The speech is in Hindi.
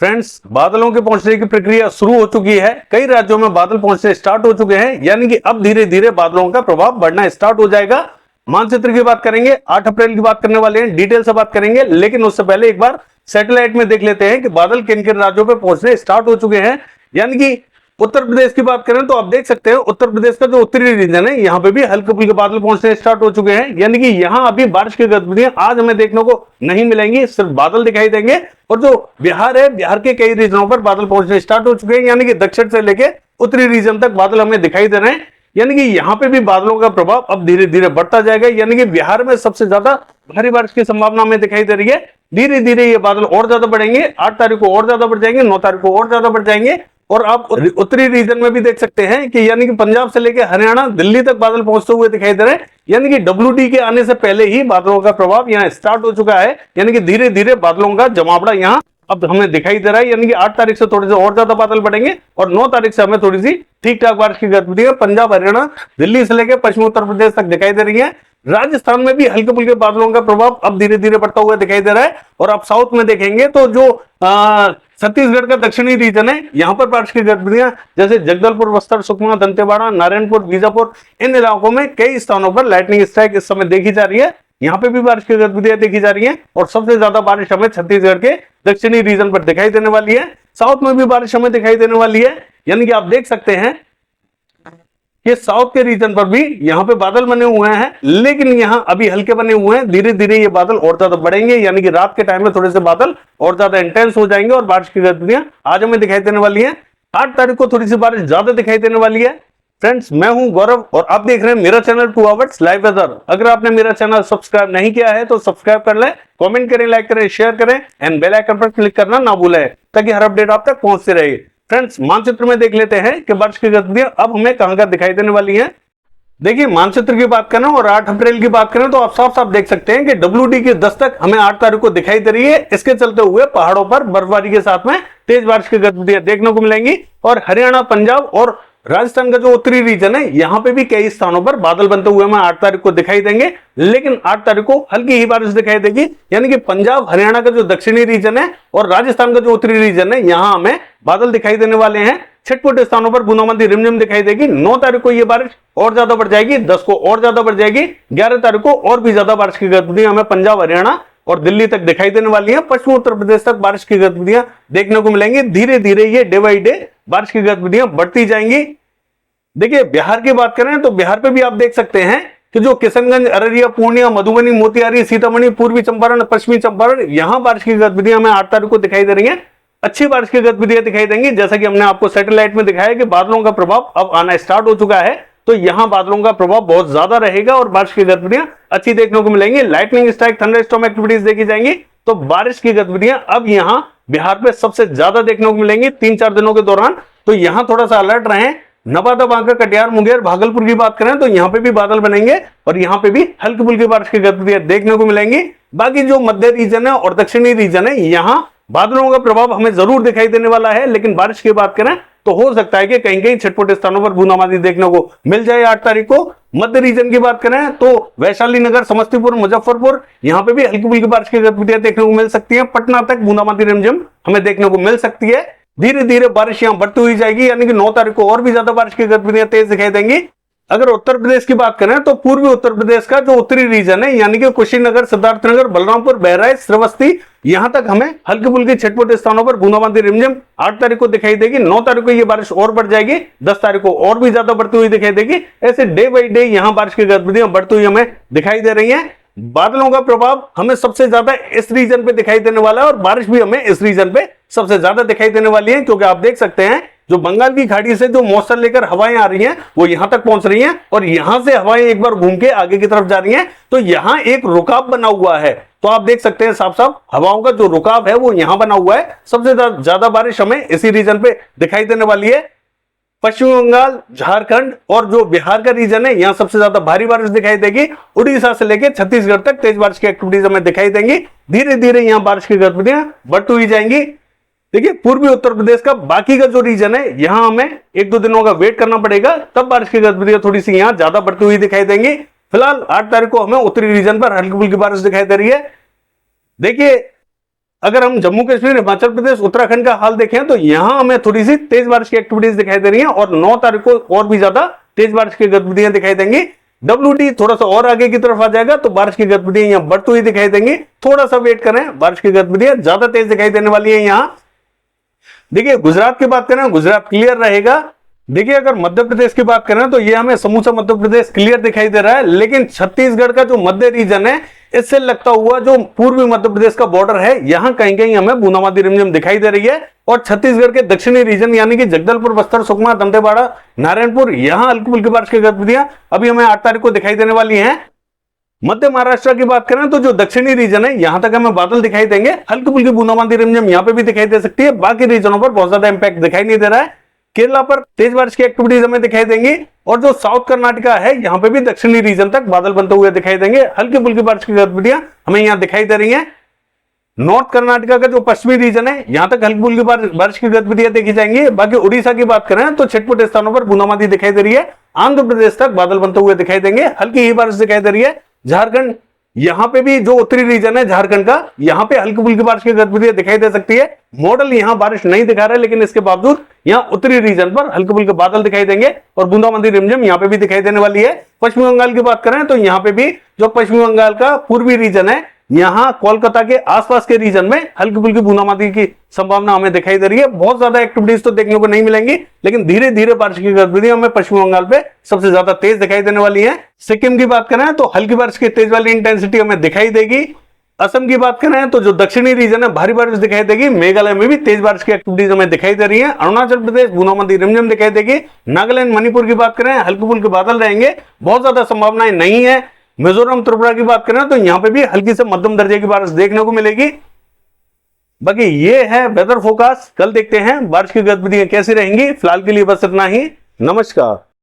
फ्रेंड्स, बादलों के पहुंचने की प्रक्रिया शुरू हो चुकी है। कई राज्यों में बादल पहुंचने स्टार्ट हो चुके हैं, यानी कि अब धीरे धीरे बादलों का प्रभाव बढ़ना स्टार्ट हो जाएगा। मानचित्र की बात करेंगे, 8 अप्रैल की बात करने वाले हैं, डिटेल से बात करेंगे। लेकिन उससे पहले एक बार सैटेलाइट में देख लेते हैं कि बादल किन किन राज्यों पे पहुंचने स्टार्ट हो चुके हैं। यानी कि उत्तर प्रदेश की बात करें तो आप देख सकते हैं उत्तर प्रदेश का जो उत्तरी रीजन है, यहाँ पे भी हल्के फुल्के बादल पहुंचने स्टार्ट हो चुके हैं। यानी कि यहाँ अभी बारिश की गतिविधियां आज हमें देखने को नहीं मिलेंगी, सिर्फ बादल दिखाई देंगे। और जो बिहार है, बिहार के कई रीजनों पर बादल पहुंचने स्टार्ट हो चुके हैं, यानी कि दक्षिण से लेके उत्तरी रीजन तक बादल हमें दिखाई दे रहे हैं। यानी कि यहाँ पे भी बादलों का प्रभाव अब धीरे धीरे बढ़ता जाएगा। यानी कि बिहार में सबसे ज्यादा भारी बारिश की संभावना हमें दिखाई दे रही है। धीरे धीरे ये बादल और ज्यादा बढ़ेंगे, 8 तारीख को और ज्यादा बढ़ जाएंगे, 9 तारीख को और ज्यादा बढ़ जाएंगे। और आप उत्तरी रीजन में भी देख सकते हैं कि यानी कि पंजाब से लेकर हरियाणा, दिल्ली तक बादल पहुंचते हुए दिखाई दे रहे हैं। यानी कि WD के आने से पहले ही बादलों का प्रभाव यहाँ स्टार्ट हो चुका है। यानी कि धीरे धीरे बादलों का जमावड़ा यहाँ अब हमें दिखाई दे रहा है। यानी कि 8 तारीख से थोड़े से और ज्यादा बादल बढ़ेंगे और 9 तारीख से हमें थोड़ी सी ठीक ठाक बारिश की गतिविधियां पंजाब, हरियाणा, दिल्ली से लेकर पश्चिमी उत्तर प्रदेश तक दिखाई दे रही है। राजस्थान में भी हल्के फुल्के बादलों का प्रभाव अब धीरे धीरे बढ़ता हुआ दिखाई दे रहा है। और आप साउथ में देखेंगे तो जो छत्तीसगढ़ का दक्षिणी रीजन है, यहाँ पर बारिश की गतिविधियां जैसे जगदलपुर, बस्तर, सुकमा, दंतेवाड़ा, नारायणपुर, बीजापुर, इन इलाकों में कई स्थानों पर लाइटनिंग स्ट्राइक इस समय देखी जा रही है। यहाँ पे भी बारिश की गतिविधियां देखी जा रही हैं। और सबसे ज्यादा बारिश हमें छत्तीसगढ़ के दक्षिणी रीजन पर दिखाई देने वाली है। साउथ में भी बारिश हमें दिखाई देने वाली है। यानी कि आप देख सकते हैं कि साउथ के रीजन पर भी यहाँ पे बादल बने हुए हैं, लेकिन यहाँ अभी हल्के बने हुए हैं। धीरे धीरे ये बादल और ज्यादा बढ़ेंगे, यानी कि रात के टाइम में थोड़े से बादल और ज्यादा इंटेंस हो जाएंगे और बारिश की गतिविधियां आज हमें दिखाई देने वाली है। 8 तारीख को थोड़ी सी बारिश ज्यादा दिखाई देने वाली है। फ्रेंड्स, मैं हूं गौरव और आप देख रहे हैं मेरा चैनल 2 आवर्स लाइव वेदर। अगर आपने मेरा चैनल सब्सक्राइब नहीं किया है तो सब्सक्राइब कर लें, कमेंट करें, लाइक करें, शेयर करें एंड बेल आइकन पर क्लिक करना ना भूलें, ताकि हर अपडेट आप तक पहुंचती रहे। फ्रेंड्स, मानचित्र में देख लेते हैं कि बारिश की गतिविधियां अब हमें कहां दिखाई देने वाली है। देखिए, मानचित्र की बात करें और 8 अप्रैल की बात करें तो आप साफ साफ देख सकते हैं कि WD की दस्तक हमें 8 तारीख को दिखाई दे रही है। इसके चलते हुए पहाड़ों पर बर्फबारी के साथ में तेज बारिश की गतिविधियां देखने को मिलेंगी। और हरियाणा, पंजाब और राजस्थान का जो उत्तरी रीजन है, यहाँ पे भी कई स्थानों पर बादल बनते हुए हमें 8 तारीख को दिखाई देंगे। लेकिन 8 तारीख को हल्की ही बारिश दिखाई देगी। यानी कि पंजाब, हरियाणा का जो दक्षिणी रीजन है और राजस्थान का जो उत्तरी रीजन है, यहाँ हमें बादल दिखाई देने वाले हैं। छिटपुट स्थानों पर बूंदाबांदी रिमझिम दिखाई देगी। 9 तारीख को ये बारिश और ज्यादा बढ़ जाएगी, 10 को और ज्यादा बढ़ जाएगी, 11 तारीख को और भी ज्यादा बारिश की गतिविधियां हमें पंजाब, हरियाणा और दिल्ली तक दिखाई देने वाली है। पश्चिमी उत्तर प्रदेश तक बारिश की गतिविधियां देखने को मिलेंगी। धीरे धीरे ये डे बाई डे बारिश की गतिविधियां बढ़ती जाएंगी। देखिए, बिहार की बात करें तो बिहार पे भी आप देख सकते हैं कि जो किशनगंज, अररिया, पूर्णिया, मधुबनी, मोतिहारी, सीतामढ़ी, पूर्वी चंपारण, पश्चिमी चंपारण, यहां बारिश की गतिविधियां हमें 8 तारीख को दिखाई दे रही है। अच्छी बारिश की गतिविधियां दिखाई देंगी। जैसा कि हमने आपको सैटेलाइट में दिखाया कि बादलों का प्रभाव अब आना स्टार्ट हो चुका है, तो यहां बादलों का प्रभाव बहुत ज्यादा रहेगा और बारिश की गतिविधियां अच्छी देखने को मिलेंगी। लाइटनिंग स्ट्राइक, थंडरस्टॉर्म एक्टिविटीज देखी जाएंगी। तो बारिश की गतिविधियां अब यहां बिहार पे सबसे ज्यादा देखने को मिलेंगी 3-4 दिनों के दौरान। तो यहां थोड़ा सा अलर्ट रहें। नवादा, बांका, कटिहार, मुंगेर, भागलपुर की बात करें तो यहाँ पे भी बादल बनेंगे और यहाँ पे भी हल्की फुल्की बारिश की गतिविधियां देखने को मिलेंगी। बाकी जो मध्य रीजन है और दक्षिणी रीजन है, यहाँ बादलों का प्रभाव हमें जरूर दिखाई देने वाला है। लेकिन बारिश की बात करें तो हो सकता है कि कहीं कहीं छिटपुट स्थानों पर बूंदाबांदी देखने को मिल जाए 8 तारीख को। मध्य रीजन की बात करें तो वैशाली नगर, समस्तीपुर, मुजफ्फरपुर, यहाँ पे भी हल्की फुल्की बारिश की गतिविधियां देखने को मिल सकती है। पटना तक बूंदाबांदी रिमझिम हमें देखने को मिल सकती है। धीरे धीरे बारिश यहाँ बढ़ती हुई जाएगी, यानी कि 9 तारीख को और भी ज्यादा बारिश की गतिविधियां तेज दिखाई देंगी। अगर उत्तर प्रदेश की बात करें तो पूर्वी उत्तर प्रदेश का जो उत्तरी रीजन है, यानी कि कुशीनगर, सिद्धार्थनगर, बलरामपुर, बहराइच, श्रावस्ती, यहां तक हमें हल्की फुल्की छिटपुट स्थानों पर बूंदाबांदी रिमझिम 8 तारीख को दिखाई देगी। 9 तारीख को ये बारिश और बढ़ जाएगी, 10 तारीख को और भी ज्यादा बढ़ती हुई दिखाई देगी। ऐसे डे बाई डे यहाँ बारिश की गतिविधियां बढ़ती हुई हमें दिखाई दे रही है। बादलों का प्रभाव हमें सबसे ज्यादा इस रीजन पे दिखाई देने वाला है और बारिश भी हमें इस रीजन पे सबसे ज्यादा दिखाई देने वाली है। क्योंकि आप देख सकते हैं जो बंगाल की खाड़ी से जो मॉइस्चर लेकर हवाएं आ रही हैं, वो यहां तक पहुंच रही हैं और यहां से हवाएं एक बार घूम के आगे की तरफ जा रही हैं। तो यहां एक रुकाव बना हुआ है। तो आप देख सकते हैं साफ साफ हवाओं का जो रुकाव है वो यहां बना हुआ है। सबसे ज्यादा बारिश हमें इसी रीजन पे दिखाई देने वाली है। पश्चिम बंगाल, झारखंड और जो बिहार का रीजन है, यहां सबसे ज्यादा भारी बारिश दिखाई देगी। उड़ीसा से लेकर छत्तीसगढ़ तक तेज बारिश की एक्टिविटीज हमें दिखाई देंगी। धीरे धीरे यहां बारिश की गतिविधियां बढ़ती हुई जाएंगी। देखिए, पूर्वी उत्तर प्रदेश का बाकी का जो रीजन है, यहां हमें 1-2 दिनों का वेट करना पड़ेगा, तब बारिश की गतिविधियां थोड़ी सी यहां ज्यादा बढ़ती हुई दिखाई देंगी। फिलहाल 8 तारीख को हमें उत्तरी रीजन पर हल्की फुल्की बारिश दिखाई दे रही है। देखिए, अगर हम जम्मू कश्मीर, हिमाचल प्रदेश, उत्तराखंड का हाल देखें तो यहां हमें थोड़ी सी तेज बारिश की एक्टिविटीज दिखाई दे रही हैं और 9 तारीख को और भी ज्यादा तेज बारिश की गतिविधियां दिखाई देंगी। WD थोड़ा सा और आगे की तरफ आ जाएगा तो बारिश की गतिविधियां यहां बढ़ती हुई दिखाई देंगी। थोड़ा सा वेट करें, बारिश की गतिविधियां ज्यादा तेज दिखाई देने वाली है यहां। देखिए गुजरात की बात करें, गुजरात क्लियर रहेगा। देखिए अगर मध्य प्रदेश की बात करें तो ये हमें समूचा मध्य प्रदेश क्लियर दिखाई दे रहा है, लेकिन छत्तीसगढ़ का जो मध्य रीजन है इससे लगता हुआ जो पूर्वी मध्य प्रदेश का बॉर्डर है यहां कहीं कहीं हमें बूंदाबांदी रिमझिम दिखाई दे रही है। और छत्तीसगढ़ के दक्षिणी रीजन यानी कि जगदलपुर, बस्तर, सुकमा, दंतेवाड़ा, नारायणपुर यहां हल्की फुल्की बारिश की गतिविधियां अभी हमें 8 तारीख को दिखाई देने वाली हैं। मध्य महाराष्ट्र की बात करें तो जो दक्षिणी रीजन है यहां तक हमें बादल दिखाई देंगे, हल्की फुल्की बूंदाबांदी रिमझिम यहां पे भी दिखाई दे सकती है। बाकी रीजनों पर बहुत ज्यादा इंपैक्ट दिखाई नहीं दे रहा है। केरला पर तेज बारिश की एक्टिविटीज हमें दिखाई देंगी और जो साउथ कर्नाटका है यहां पे भी दक्षिणी रीजन तक बादल बनते हुए दिखाई देंगे, हल्की फुल्की बारिश की गतिविधियां हमें यहां दिखाई दे रही हैं। नॉर्थ कर्नाटका का जो पश्चिमी रीजन है यहां तक हल्की फुल्की बारिश की गतिविधियां देखी जाएंगी। बाकी उड़ीसा की बात करें तो छिटपुट स्थानों पर बूंदाबांदी दिखाई दे रही है। आंध्र प्रदेश तक बादल बनते हुए दिखाई देंगे, हल्की ही बारिश दिखाई दे रही है। झारखंड, यहां पे भी जो उत्तरी रीजन है झारखंड का, यहां पे हल्की फुल्की बारिश की गतिविधियां दिखाई दे सकती है। मॉडल यहां बारिश नहीं दिखा रहा है, लेकिन इसके बावजूद यहां उत्तरी रीजन पर हल्के फुल्के बादल दिखाई देंगे और बूंदाबांदी रिमझिम यहां पे भी दिखाई देने वाली है। पश्चिमी बंगाल की बात करें तो यहां पे भी जो पश्चिमी बंगाल का पूर्वी रीजन है, यहां कोलकाता के आसपास के रीजन में हल्की फुल्की बूंदाबांदी की संभावना हमें दिखाई दे रही है। बहुत ज्यादा एक्टिविटीज तो देखने को नहीं मिलेंगी, लेकिन धीरे धीरे बारिश की गतिविधियां हमें पश्चिम बंगाल पे सबसे ज्यादा तेज दिखाई देने वाली है। सिक्किम की बात करें तो हल्की बारिश की तेज वाली इंटेंसिटी हमें दिखाई देगी। असम की बात करें तो जो दक्षिणी रीजन है भारी बारिश दिखाई देगी। मेघालय में भी तेज बारिश की एक्टिविटीज हमें दिखाई दे रही है। अरुणाचल प्रदेश बूंदाबांदी रिमझिम दिखाई देगी। नागालैंड, मणिपुर की बात करें हल्के फुल्के बादल रहेंगे, बहुत ज्यादा संभावनाएं नहीं है। मिजोरम, त्रिपुरा की बात करें तो यहां पे भी हल्की से मध्यम दर्जे की बारिश देखने को मिलेगी। बाकी ये है वेदर फोरकास्ट। कल देखते हैं बारिश की गतिविधियां कैसी रहेंगी। फिलहाल के लिए बस इतना ही। नमस्कार।